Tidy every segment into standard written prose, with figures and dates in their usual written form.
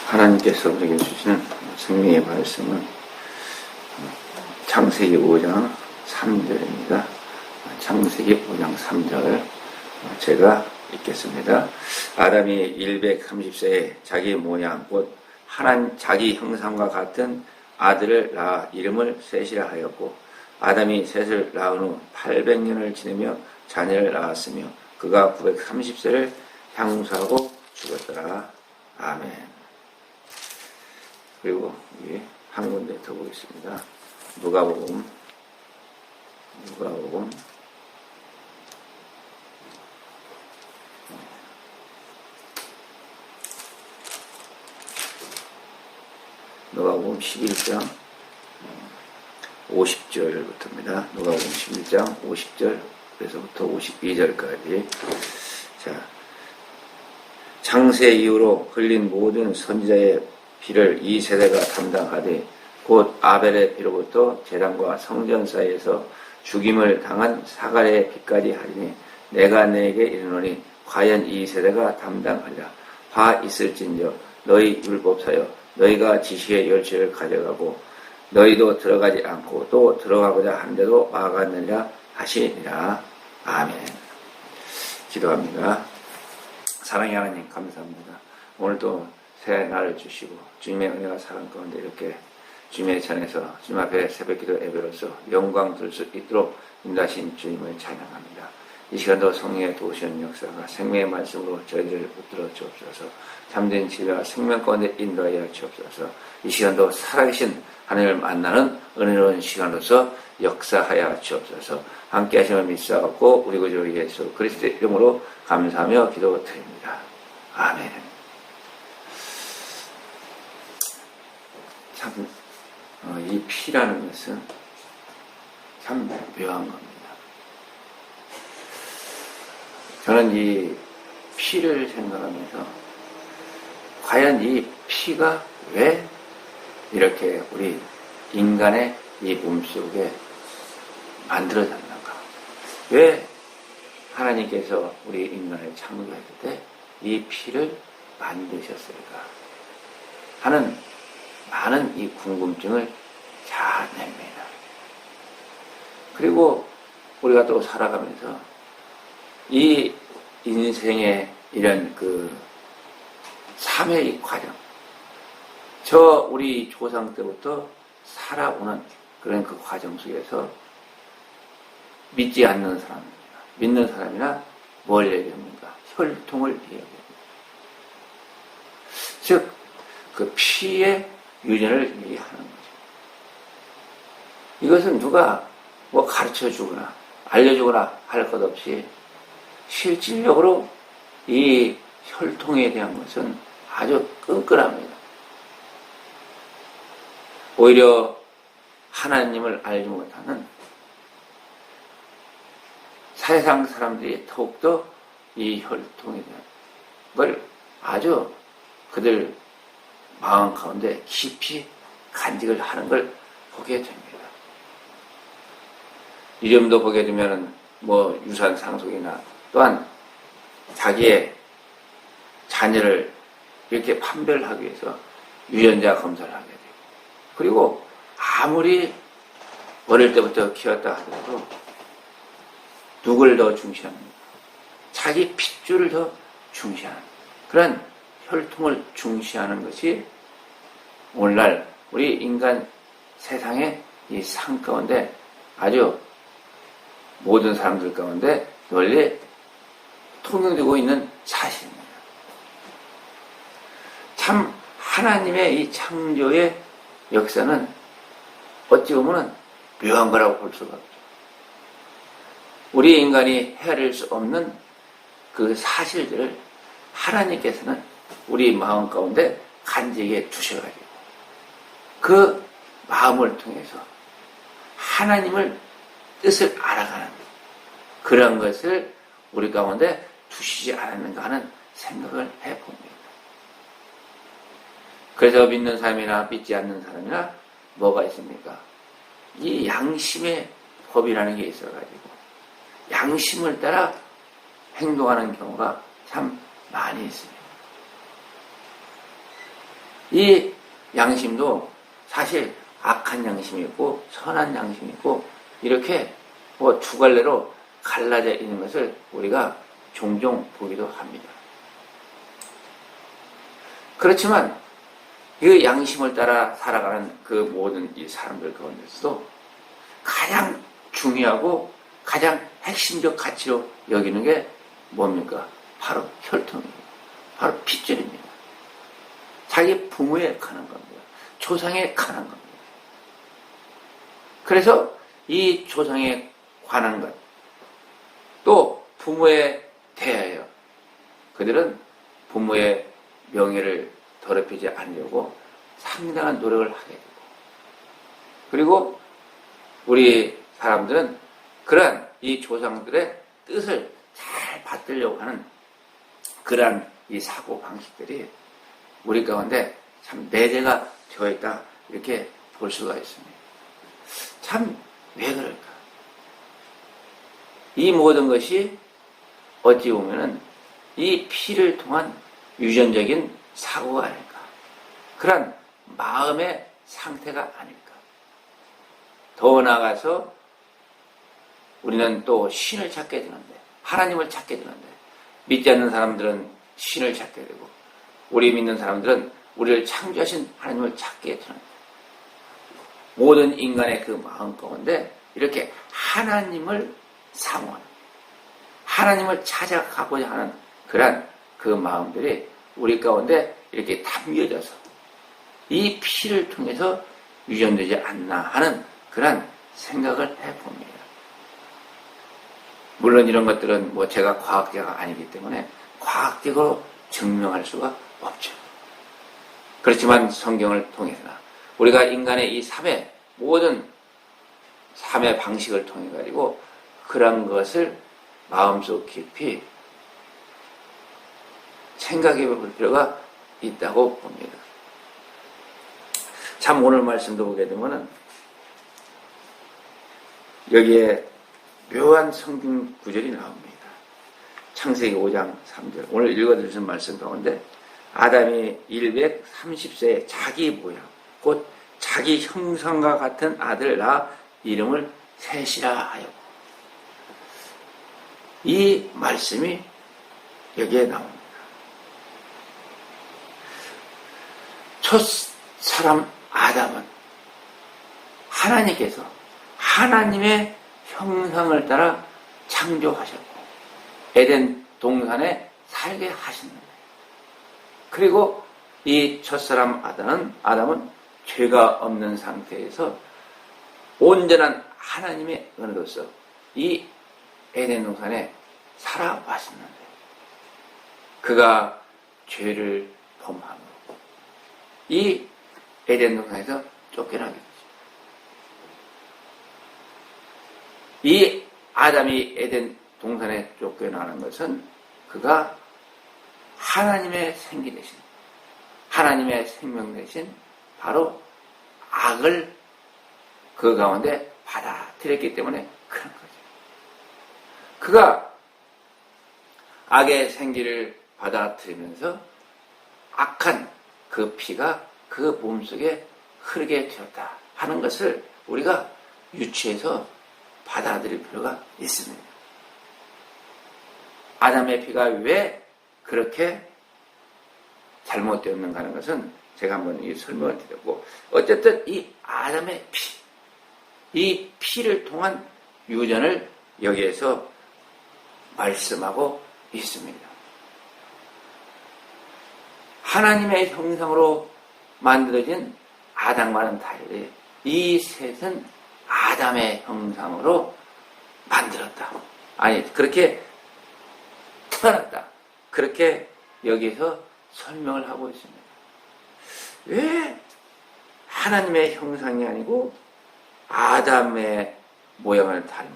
하나님께서 우리에게 주시는 생명의 말씀은 창세기 5장 3절입니다. 창세기 5장 3절 제가 읽겠습니다. 아담이 130세에 자기 모양 곧 하나님 자기 형상과 같은 아들을 낳아 이름을 셋이라 하였고, 아담이 셋을 낳은 후 800년을 지내며 자녀를 낳았으며 그가 930세를 향수하고 죽었더라. 아멘. 그리고 한 군데 더 보겠습니다. 누가복음 11장 50절부터입니다. 누가복음 11장 50절에서부터 52절까지. 자, 창세 이후로 흘린 모든 선지자의 피를 이 세대가 담당하되 곧 아벨의 피로부터 제단과 성전 사이에서 죽임을 당한 사갈의 피까지 하리니 내가 내게 이르노니 과연 이 세대가 담당하리라. 화 있을진저 너희 율법사여 너희가 지식의 열쇠를 가져가고 너희도 들어가지 않고 또 들어가고자 하는데도 막았느니라 하시니라. 아멘. 기도합니다. 사랑의 하나님 감사합니다. 오늘도 새 날을 주시고 주님의 은혜와 사랑 가운데 이렇게 주님의 전에서 주님 앞에 새벽기도 예배로서 영광 들 수 있도록 인도하신 주님을 찬양합니다. 이 시간도 성령의 도우시는 역사가 생명의 말씀으로 저희들을 붙들어 주옵소서. 잠든 지혜와 생명 가운데 인도하여 주옵소서. 이 시간도 살아계신 하나님을 만나는 은혜로운 시간으로서 역사하여 주옵소서. 함께 하심을 믿사옵고 우리 구주 예수 그리스도의 이름으로 감사하며 기도드립니다. 아멘. 참 이 피라는 것은 참 묘한 겁니다. 저는 이 피를 생각하면서 과연 이 피가 왜 이렇게 우리 인간의 이 몸속에 만들어졌는가? 왜 하나님께서 우리 인간을 창조할 때 이 피를 만드셨을까? 하는 많은 이 궁금증을 잘 냅니다. 그리고 우리가 또 살아가면서 이 인생의 이런 그 삶의 이 과정, 저 우리 조상 때부터 살아오는 그런 그 과정 속에서 믿지 않는 사람이나 믿는 사람이나 뭘 얘기합니까? 혈통을 얘기합니다. 즉, 그 피의 유전을 얘기하는 거죠. 이것은 누가 뭐 가르쳐 주거나 알려주거나 할 것 없이 실질적으로 이 혈통에 대한 것은 아주 끈끈합니다. 오히려 하나님을 알지 못하는 세상 사람들이 더욱더 이 혈통에 대한 걸 아주 그들 마음 가운데 깊이 간직을 하는 걸 보게 됩니다. 이름도 보게 되면은 뭐 유산 상속이나 또한 자기의 자녀를 이렇게 판별하기 위해서 유전자 검사를 하게 되고, 그리고 아무리 어릴 때부터 키웠다 하더라도 누굴 더 중시합니까? 자기 핏줄을 더 중시하는 그런 혈통을 중시하는 것이 오늘날 우리 인간 세상의 이 삶 가운데 아주 모든 사람들 가운데 널리 통용되고 있는 사실입니다. 참 하나님의 이 창조의 역사는 어찌 보면 묘한 거라고 볼 수가 없죠. 우리 인간이 헤아릴 수 없는 그 사실들을 하나님께서는 우리 마음 가운데 간직해 두셔가지고 그 마음을 통해서 하나님을 뜻을 알아가는 그런 것을 우리 가운데 두시지 않았는가 하는 생각을 해봅니다. 그래서 믿는 사람이나 믿지 않는 사람이나 뭐가 있습니까? 이 양심의 법이라는 게 있어가지고 양심을 따라 행동하는 경우가 참 많이 있습니다. 이 양심도 사실 악한 양심이 있고 선한 양심이 있고 이렇게 뭐 두 갈래로 갈라져 있는 것을 우리가 종종 보기도 합니다. 그렇지만 그 양심을 따라 살아가는 그 모든 이 사람들 가운데서도 가장 중요하고 가장 핵심적 가치로 여기는 게 뭡니까? 바로 혈통입니다. 바로 핏줄입니다. 자기 부모에 관한 겁니다. 조상에 관한 겁니다. 그래서 이 조상에 관한 것, 또 부모에 대하여 그들은 부모의 명예를 더럽히지 않으려고 상당한 노력을 하게 되고, 그리고 우리 사람들은 그러한 이 조상들의 뜻을 잘 받들려고 하는 그러한 이 사고 방식들이 우리 가운데 참 내재가 되어 있다, 이렇게 볼 수가 있습니다. 참 왜 그럴까? 이 모든 것이 어찌 보면은 이 피를 통한 유전적인 사고가 아닐까, 그런 마음의 상태가 아닐까. 더 나아가서 우리는 또 신을 찾게 되는데, 하나님을 찾게 되는데, 믿지 않는 사람들은 신을 찾게 되고, 우리 믿는 사람들은 우리를 창조하신 하나님을 찾게 되는데, 모든 인간의 그 마음 가운데 이렇게 하나님을 사모하는, 하나님을 찾아가고자 하는 그런 그 마음들이 우리 가운데 이렇게 담겨져서 이 피를 통해서 유전되지 않나 하는 그런 생각을 해봅니다. 물론 이런 것들은 뭐 제가 과학자가 아니기 때문에 과학적으로 증명할 수가 없죠. 그렇지만 성경을 통해서나 우리가 인간의 이 삶의 모든 삶의 방식을 통해 가지고 그런 것을 마음속 깊이 생각해 볼 필요가 있다고 봅니다. 참 오늘 말씀도 보게 되면은 여기에 묘한 성경 구절이 나옵니다. 창세기 5장 3절. 오늘 읽어드리신 말씀 가운데 아담이 130세에 자기 모양, 곧 자기 형상과 같은 아들 낳아 이름을 셋이라 하였고, 이 말씀이 여기에 나옵니다. 첫 사람 아담은 하나님께서 하나님의 형상을 따라 창조하셨고 에덴 동산에 살게 하셨는데, 그리고 이 첫사람 아담은 죄가 없는 상태에서 온전한 하나님의 은혜로서 이 에덴 동산에 살아왔었는데, 그가 죄를 범함으로 이 에덴 동산에서 쫓겨나게 되죠. 이 아담이 에덴 동산에 쫓겨나는 것은 그가 하나님의 생기 대신, 하나님의 생명 대신 바로 악을 그 가운데 받아들였기 때문에 그런 거죠. 그가 악의 생기를 받아들이면서 악한 그 피가 그 몸속에 흐르게 되었다 하는 것을 우리가 유추해서 받아들일 필요가 있습니다. 아담의 피가 왜 그렇게 잘못되었는가 하는 것은 제가 한번 설명을 드렸고, 어쨌든 이 아담의 피, 이 피를 통한 유전을 여기에서 말씀하고 있습니다. 하나님의 형상으로 만들어진 아담과는 달리 이 셋은 아담의 형상으로 만들었다. 아니, 그렇게 태어났다. 그렇게 여기서 설명을 하고 있습니다. 왜 하나님의 형상이 아니고 아담의 모양을 닮은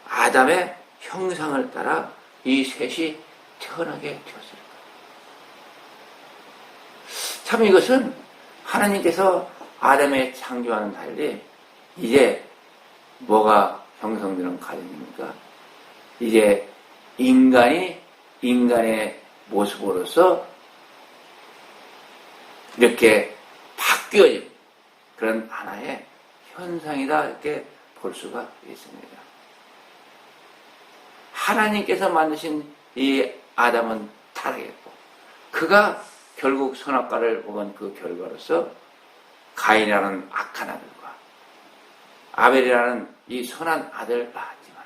아담의 형상을 따라 이 셋이 태어나게 되었을까? 참 이것은 하나님께서 아담의 창조와는 달리 이제 뭐가 형성되는 과정입니까? 이제 인간이 인간의 모습으로서 이렇게 바뀌어진 그런 하나의 현상이다 이렇게 볼 수가 있습니다. 하나님께서 만드신 이 아담은 타락했고 그가 결국 선악과를 먹은 그 결과로서 가인이라는 악한 아들과 아벨이라는 이 선한 아들을 낳았지만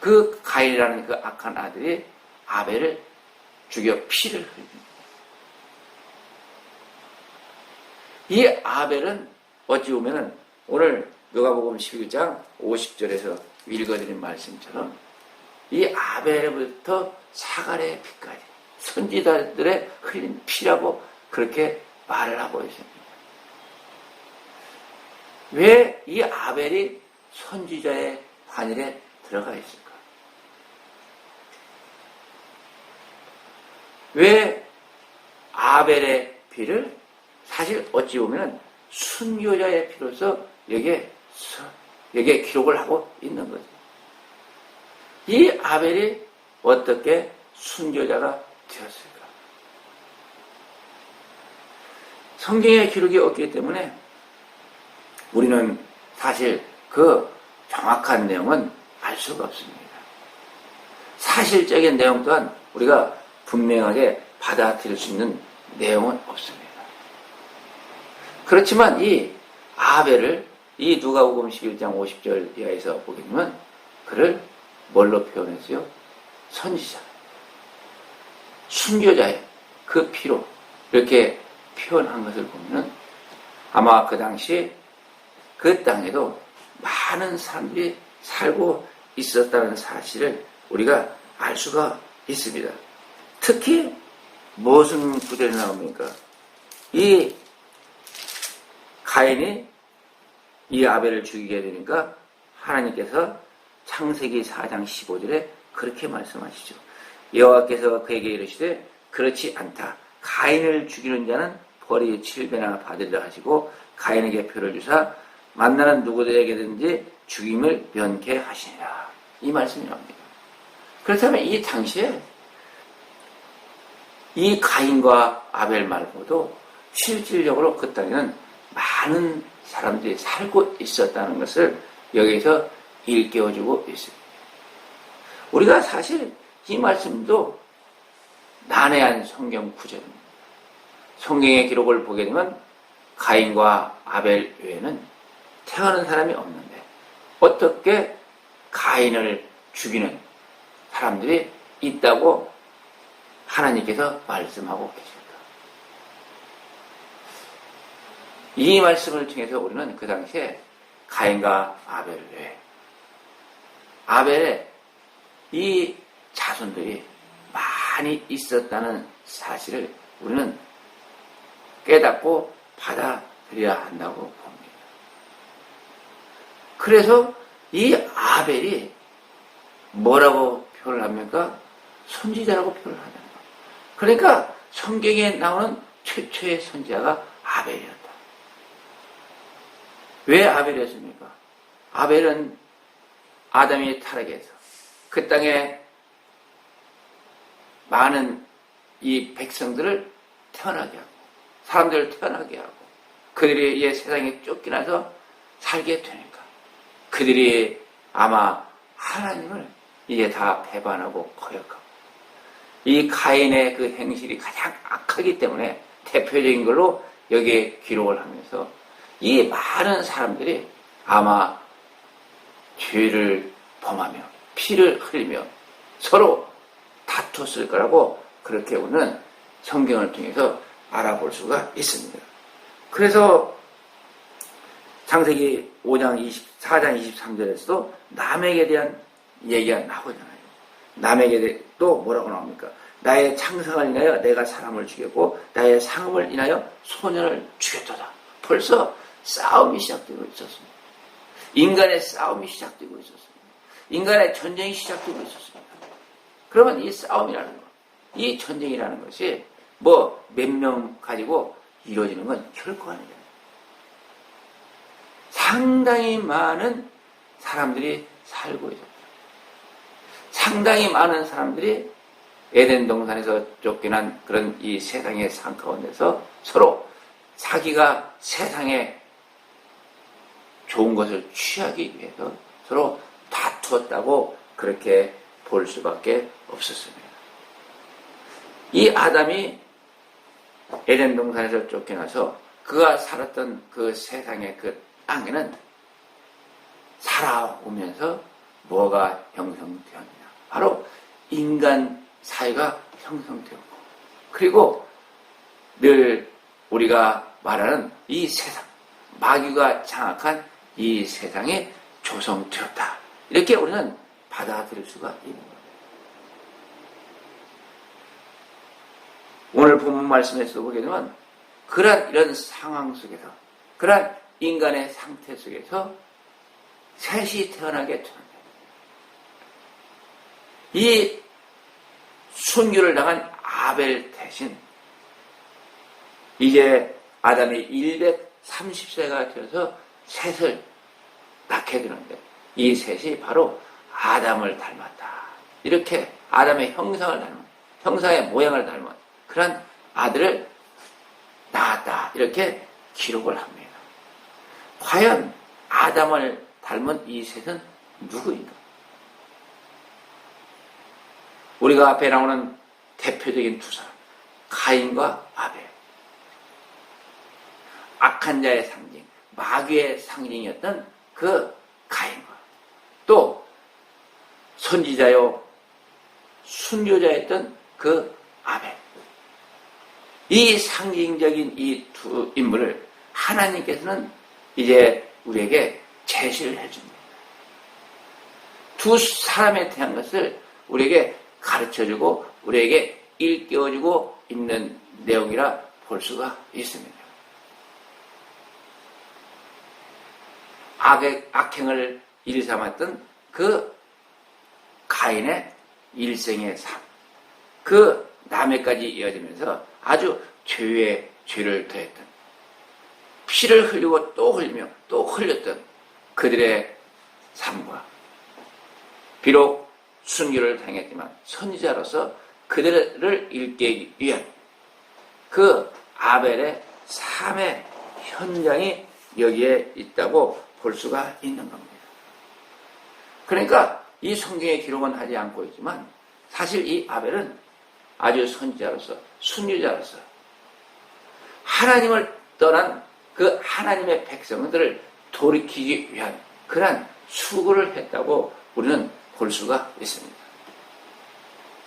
그 가인이라는 그 악한 아들이 아벨을 죽여 피를 흘립니다. 이 아벨은 어찌 보면은 오늘 누가복음 11장 50절에서 읽어드린 말씀처럼 이 아벨부터 사갈의 피까지 선지자들의 흘린 피라고 그렇게 말을 하고 있습니다. 왜 이 아벨이 선지자의 반열에 들어가 있을까? 왜 아벨의 피를 사실 어찌 보면 순교자의 피로서 여기에 기록을 하고 있는 거죠. 이 아벨이 어떻게 순교자가 되었을까? 성경에 기록이 없기 때문에 우리는 사실 그 정확한 내용은 알 수가 없습니다. 사실적인 내용 또한 우리가 분명하게 받아들일 수 있는 내용은 없습니다. 그렇지만 이 아벨을 이 누가복음 11장 50절 이하에서 보게 되면 그를 뭘로 표현했어요? 선지자, 순교자의 그 피로 이렇게 표현한 것을 보면 아마 그 당시 그 땅에도 많은 사람들이 살고 있었다는 사실을 우리가 알 수가 있습니다. 특히 무슨 구절이 나옵니까? 이 가인이 이 아벨을 죽이게 되니까 하나님께서 창세기 4장 15절에 그렇게 말씀하시죠. 여호와께서 그에게 이르시되 그렇지 않다. 가인을 죽이는 자는 벌이 7배나 받으리라 하시고 가인에게 표를 주사 만나는 누구들에게든지 죽임을 면케 하시니라. 이 말씀이 나옵니다. 그렇다면 이 당시에 이 가인과 아벨 말고도 실질적으로 그 땅에는 많은 사람들이 살고 있었다는 것을 여기에서 일깨워주고 있습니다. 우리가 사실 이 말씀도 난해한 성경 구절입니다. 성경의 기록을 보게 되면 가인과 아벨 외에는 태어난 사람이 없는데 어떻게 가인을 죽이는 사람들이 있다고 하나님께서 말씀하고 계십니까? 이 말씀을 통해서 우리는 그 당시에 가인과 아벨 외에 아벨의 이 자손들이 많이 있었다는 사실을 우리는 깨닫고 받아들여야 한다고 봅니다. 그래서 이 아벨이 뭐라고 표현을 합니까? 선지자라고 표현을 하는 거예요. 그러니까 성경에 나오는 최초의 선지자가 아벨이었다. 왜 아벨이었습니까? 아벨은 아담이 타락해서 그 땅에 많은 이 백성들을 태어나게 하고 사람들을 태어나게 하고 그들이 이 세상에 쫓겨나서 살게 되니까 그들이 아마 하나님을 이제 다 배반하고 거역하고 이 가인의 그 행실이 가장 악하기 때문에 대표적인 걸로 여기에 기록을 하면서 이 많은 사람들이 아마 죄를 범하며 피를 흘리며 서로 다퉜을 거라고 그렇게 우리는 성경을 통해서 알아볼 수가 있습니다. 그래서 창세기 4장 23절에서도 남에게 대한 얘기가 나오잖아요. 남에게 또 뭐라고 나옵니까? 나의 창성을 인하여 내가 사람을 죽였고 나의 상음을 인하여 소년을 죽였도다. 벌써 싸움이 시작되고 있었습니다. 인간의 싸움이 시작되고 있었습니다. 인간의 전쟁이 시작되고 있었습니다. 그러면 이 싸움이라는 것, 이 전쟁이라는 것이 뭐 몇 명 가지고 이루어지는 건 결코 아니에요. 상당히 많은 사람들이 살고 있습니다. 상당히 많은 사람들이 에덴 동산에서 쫓겨난 그런 이 세상의 삶 가운데서 서로 자기가 세상에 좋은 것을 취하기 위해서 서로 다투었다고 그렇게 볼 수밖에 없었습니다. 이 아담이 에덴 동산에서 쫓겨나서 그가 살았던 그 세상의 그 땅에는 살아오면서 뭐가 형성되었느냐? 바로 인간 사회가 형성되었고, 그리고 늘 우리가 말하는 이 세상, 마귀가 장악한 이 세상에 조성되었다. 이렇게 우리는 받아들일 수가 있는 겁니다. 오늘 본문 말씀에서 보게 되면 그러한 이런 상황 속에서, 그러한 인간의 상태 속에서 셋이 태어나게 되는데, 이 순교를 당한 아벨 대신 이제 아담이 130세가 되어서 셋을 낳게 되는데, 이 셋이 바로 아담을 닮았다. 이렇게 아담의 형상을 닮은, 형상의 모양을 닮은 그런 아들을 낳았다. 이렇게 기록을 합니다. 과연 아담을 닮은 이 셋은 누구인가? 우리가 앞에 나오는 대표적인 두 사람, 가인과 아벨. 악한 자의 상징, 마귀의 상징이었던 그 가인과, 또 선지자요 순교자였던 그 아벨. 이 상징적인 이 두 인물을 하나님께서는 이제 우리에게 제시를 해줍니다. 두 사람에 대한 것을 우리에게 가르쳐주고 우리에게 일깨워주고 있는 내용이라 볼 수가 있습니다. 악행을 일삼았던 그 가인의 일생의 삶, 그 남해까지 이어지면서 아주 죄에 죄를 더했던, 피를 흘리고 또 흘리며 또 흘렸던 그들의 삶과, 비록 순교를 당했지만 선지자로서 그들을 일깨우기 위한 그 아벨의 삶의 현장이 여기에 있다고 볼 수가 있는 겁니다. 그러니까 이 성경의 기록은 하지 않고 있지만 사실 이 아벨은 아주 선지자로서, 순교자로서 하나님을 떠난 그 하나님의 백성들을 돌이키기 위한 그러한 수고를 했다고 우리는 볼 수가 있습니다.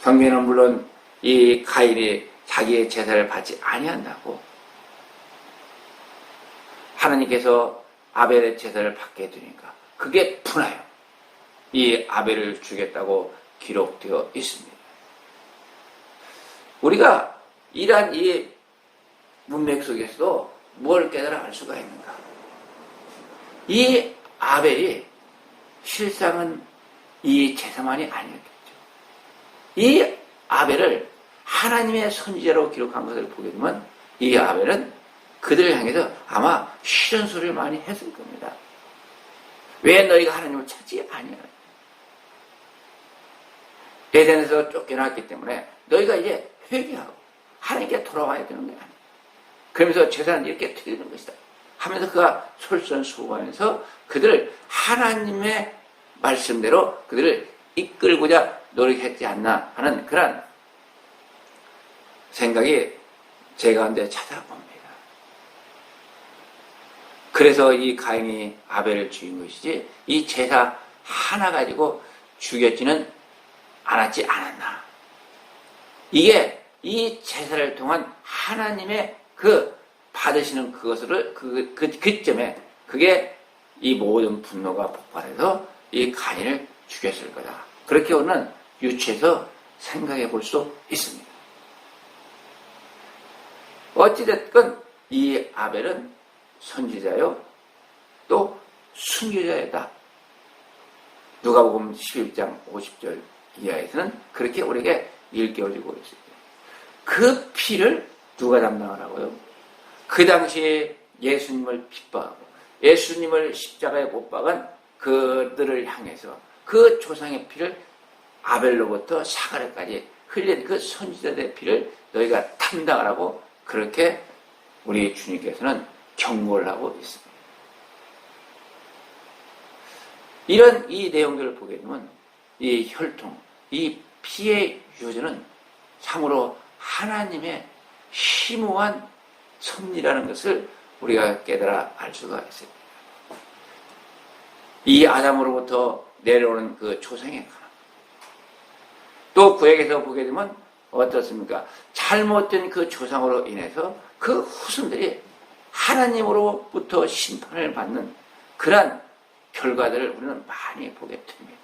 성경에는 물론 이 가인이 자기의 제사를 받지 아니한다고, 하나님께서 아벨의 제사를 받게 되니까 그게 분하여 이 아벨을 죽였다고 기록되어 있습니다. 우리가 이러한 이 문맥 속에서도 무엇을 깨달아 알 수가 있는가? 이 아벨이 실상은 이 제사만이 아니었겠죠. 이 아벨을 하나님의 선지자로 기록한 것을 보게 되면 이 아벨은 그들을 향해서 아마 싫은 소리를 많이 했을 겁니다. 왜 너희가 하나님을 찾지 아니냐? 에덴에서 쫓겨났기 때문에 너희가 이제 회개하고 하나님께 돌아와야 되는 거야. 그러면서 제사는 이렇게 드리는 것이다 하면서 그가 솔선수범하면서 그들을 하나님의 말씀대로 그들을 이끌고자 노력했지 않나 하는 그런 생각이 제 가운데 찾아봅니다. 그래서 이 가인이 아벨을 죽인 것이지 이 제사 하나 가지고 죽였지는 않았지 않았나. 이게 이 제사를 통한 하나님의 그 받으시는 그것을 그점에 그게 이 모든 분노가 폭발해서 이 가인을 죽였을 거다. 그렇게 우리는 유추해서 생각해 볼 수 있습니다. 어찌됐건 이 아벨은 선지자요 또 순교자이다. 누가복음 11장 50절 이하에서는 그렇게 우리에게 일깨워주고 있습니다. 그 피를 누가 담당하라고요? 그 당시에 예수님을 핍박하고 예수님을 십자가에 못 박은 그들을 향해서 그 조상의 피를 아벨로부터 사가랴까지 흘린 그 선지자들의 피를 너희가 담당하라고 그렇게 우리 주님께서는 경고를 하고 있습니다. 이런 이 내용들을 보게 되면 이 혈통, 이 피의 유전은 참으로 하나님의 심오한 섭리라는 것을 우리가 깨달아 알 수가 있습니다. 이 아담으로부터 내려오는 그 초생의 가람. 또 구약에서 보게 되면 어떻습니까? 잘못된 그 조상으로 인해서 그 후손들이 하나님으로부터 심판을 받는 그러한 결과들을 우리는 많이 보게 됩니다.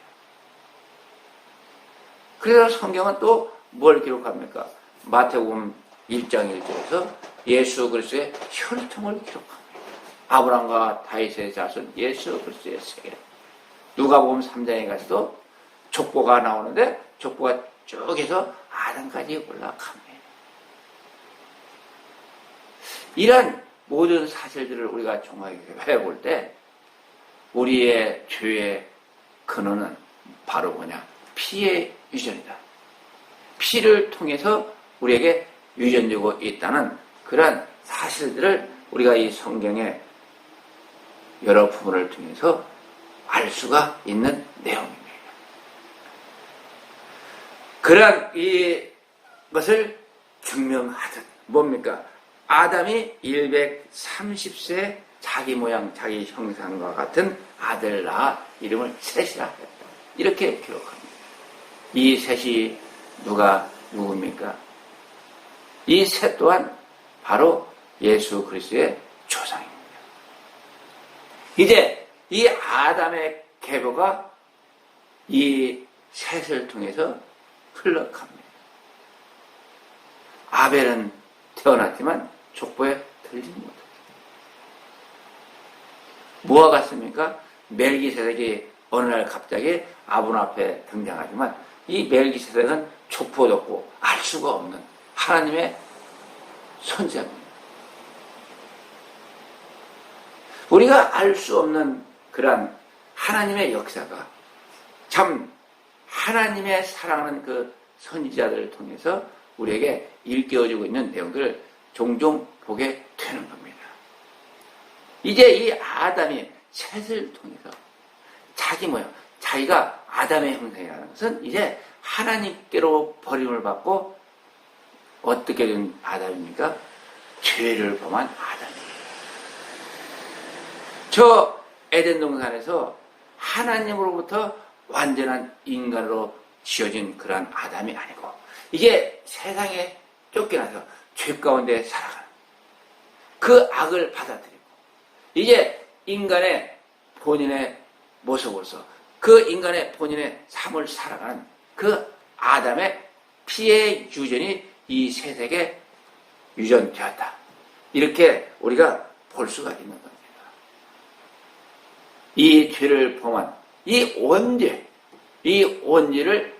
그래서 성경은 또 뭘 기록합니까? 마태복음 1장 1절에서 예수 그리스도의 혈통을 기록합니다. 아브라함과 다윗의 자손 예수 그리스도의 세계. 누가복음 3장에 가서도 족보가 나오는데 족보가 쭉 해서 아담까지 올라갑니다. 이런 모든 사실들을 우리가 종합해 볼 때 우리의 죄의 근원은 바로 뭐냐? 피의 유전이다. 피를 통해서 우리에게 유전되고 있다는 그러한 사실들을 우리가 이 성경의 여러 부분을 통해서 알 수가 있는 내용입니다. 그러한 이것을 증명하듯 뭡니까? 아담이 130세 자기 모양 자기 형상과 같은 아들 낳아 이름을 셋이라 했다. 이렇게 기록합니다. 이 셋이 누굽니까? 이 셋 또한 바로 예수 그리스도의 조상입니다. 이제 이 아담의 계보가 이 셋을 통해서 흘러갑니다. 아벨은 태어났지만 족보에 들지 못합니다. 뭐와 같습니까? 멜기세덱이 어느 날 갑자기 아브람 앞에 등장하지만 이 멜기세덱은 족보도 없고 알 수가 없는 하나님의 선지자입니다. 우리가 알 수 없는 그러한 하나님의 역사가 참 하나님의 사랑하는 그 선지자들을 통해서 우리에게 일깨워주고 있는 내용들을 종종 보게 되는 겁니다. 이제 이 아담이 셋을 통해서 자기 모양, 자기가 아담의 형상이라는 것은 이제 하나님께로 버림을 받고 어떻게 된 아담입니까? 죄를 범한 아담입니다. 저 에덴 동산에서 하나님으로부터 완전한 인간으로 지어진 그런 아담이 아니고 이게 세상에 쫓겨나서 죄 가운데 살아가는 그 악을 받아들이고 이제 인간의 본인의 모습으로서 그 인간의 본인의 삶을 살아가는 그 아담의 피의 유전이 이 셋에게 유전되었다. 이렇게 우리가 볼 수가 있는 겁니다. 이 죄를 범한 이 원죄를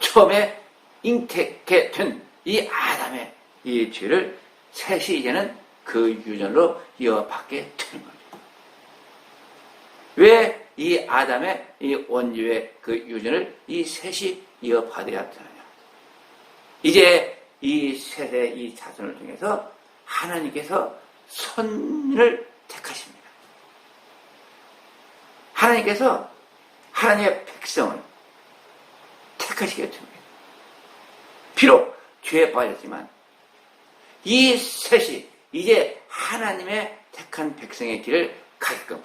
처음에 잉태케 된 이 아담의 이 죄를 셋이 이제는 그 유전으로 이어받게 되는 거죠. 왜 이 아담의 이 원죄의 그 유전을 이 셋이 이어받아야 하느냐? 이제 이 셋의 이 자손을 통해서 하나님께서 선을 택하십니다. 하나님께서 하나님의 백성을 택하시게 됩니다. 비록 죄에 빠졌지만 이 셋이 이제 하나님의 택한 백성의 길을 가게끔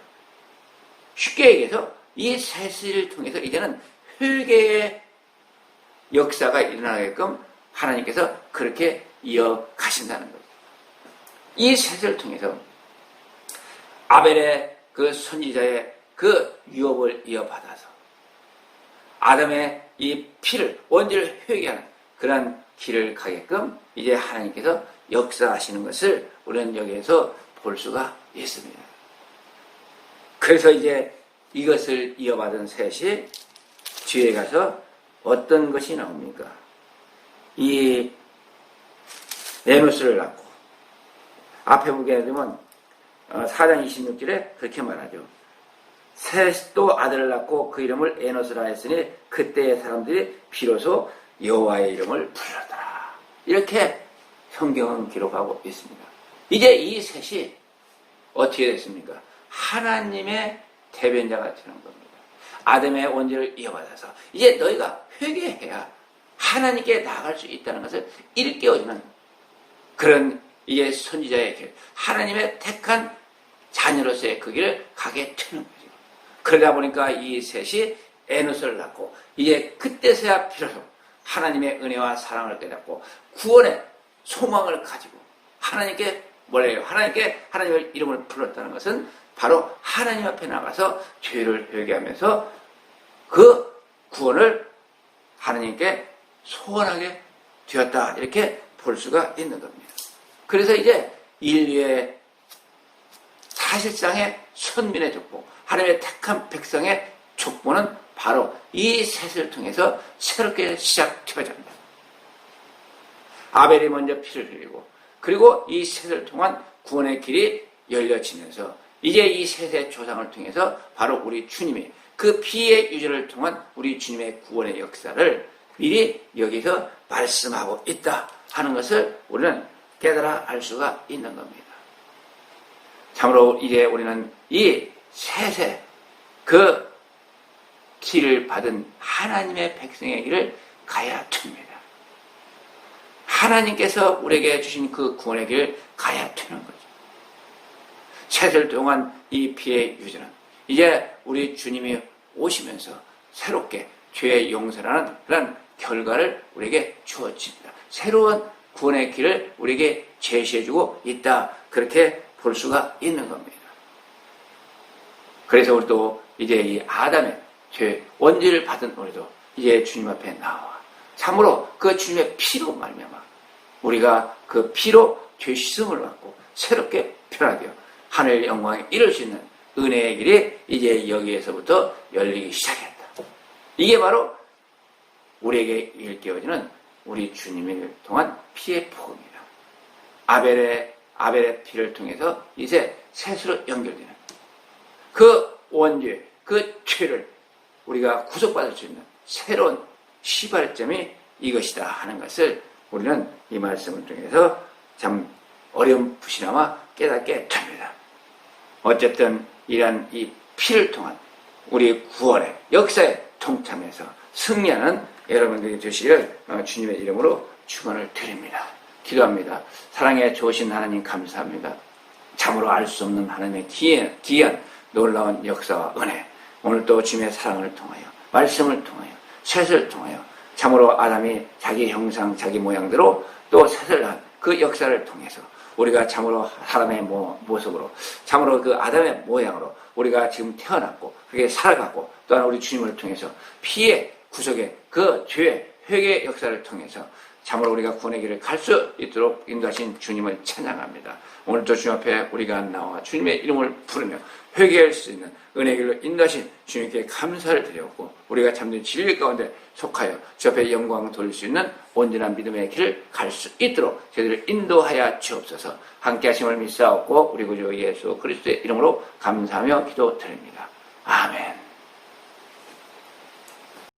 쉽게 얘기해서 이 셋을 통해서 이제는 회개의 역사가 일어나게끔 하나님께서 그렇게 이어가신다는 거죠. 이 셋을 통해서 아벨의 그 선지자의 그 유업을 이어받아서 아담의 이 피를 원죄를 회개하는 그러한 길을 가게끔 이제 하나님께서 역사하시는 것을 우리는 여기에서 볼 수가 있습니다. 그래서 이제 이것을 이어받은 셋이 뒤에 가서 어떤 것이 나옵니까? 이 에노스를 낳고 앞에 보게 되면 4장 26절에 그렇게 말하죠. 셋도 아들을 낳고 그 이름을 에노스라 했으니 그때의 사람들이 비로소 여호와의 이름을 불러더라. 이렇게 성경은 기록하고 있습니다. 이제 이 셋이 어떻게 됐습니까? 하나님의 대변자가 되는 겁니다. 아담의 원죄를 이어받아서 이제 너희가 회개해야 하나님께 나아갈 수 있다는 것을 일깨워주는 그런 이게 선지자의 길, 하나님의 택한 자녀로서의 그 길을 가게 되는 거죠. 그러다 보니까 이 셋이 에노스를 낳고 이제 그때서야 비로소 하나님의 은혜와 사랑을 깨닫고 구원의 소망을 가지고 하나님께 뭐래요? 하나님께 하나님의 이름을 불렀다는 것은 바로 하나님 앞에 나가서 죄를 회개하면서 그 구원을 하나님께 소원하게 되었다. 이렇게 볼 수가 있는 겁니다. 그래서 이제 인류의 사실상의 선민의 족보, 하나님의 택한 백성의 족보는 바로 이 셋을 통해서 새롭게 시작되어집니다. 아벨이 먼저 피를 흘리고 그리고 이 셋을 통한 구원의 길이 열려지면서 이제 이 셋의 조상을 통해서 바로 우리 주님이 그 피의 유전을 통한 우리 주님의 구원의 역사를 미리 여기서 말씀하고 있다 하는 것을 우리는 깨달아 알 수가 있는 겁니다. 참으로 이제 우리는 이 셋의 그 길을 받은 하나님의 백성의 길을 가야 됩니다. 하나님께서 우리에게 주신 그 구원의 길을 가야 되는 거죠. 셋을 통한 이 피의 유전은 이제 우리 주님이 오시면서 새롭게 죄의 용서라는 그런 결과를 우리에게 주어집니다. 새로운 구원의 길을 우리에게 제시해주고 있다. 그렇게 볼 수가 있는 겁니다. 그래서 우리도 이제 이 아담의 죄 원죄를 받은 우리도 이제 주님 앞에 나와 참으로 그 주님의 피로 말미암아 우리가 그 피로 죄 씻음을 받고 새롭게 변화되어 하늘 영광에 이룰 수 있는 은혜의 길이 이제 여기에서부터 열리기 시작했다. 이게 바로 우리에게 일깨워지는 우리 주님을 통한 피의 복음이다. 아벨의 피를 통해서 이제 셋으로 연결되는 그 원죄, 그 죄를 우리가 구속받을 수 있는 새로운 시발점이 이것이다 하는 것을 우리는 이 말씀을 통해서 참 어렴풋이나마 깨닫게 됩니다. 어쨌든 이러한 이 피를 통한 우리 구원의 역사에 동참해서 승리하는 여러분들이 되시기를 주님의 이름으로 축원을 드립니다. 기도합니다. 사랑에 좋으신 하나님 감사합니다. 참으로 알 수 없는 하나님의 기이한 놀라운 역사와 은혜, 오늘 또 주님의 사랑을 통하여 말씀을 통하여 셋을 통하여 참으로 아담이 자기 형상 자기 모양대로 또 셋을 한 그 역사를 통해서 우리가 참으로 사람의 모습으로 참으로 그 아담의 모양으로 우리가 지금 태어났고 그게 살아가고 또한 우리 주님을 통해서 피의 구속의 그 죄의 회개의 역사를 통해서 참으로 우리가 구원의 길을 갈 수 있도록 인도하신 주님을 찬양합니다. 오늘도 주님 앞에 우리가 나와 주님의 이름을 부르며 회개할 수 있는 은혜의 길로 인도하신 주님께 감사를 드렸고 우리가 참된 진리 가운데 속하여 주 앞에 영광 돌릴 수 있는 온전한 믿음의 길을 갈 수 있도록 저희들을 인도하여 주옵소서. 함께 하심을 믿사옵고 우리 구주 예수 그리스도의 이름으로 감사하며 기도드립니다. 아멘.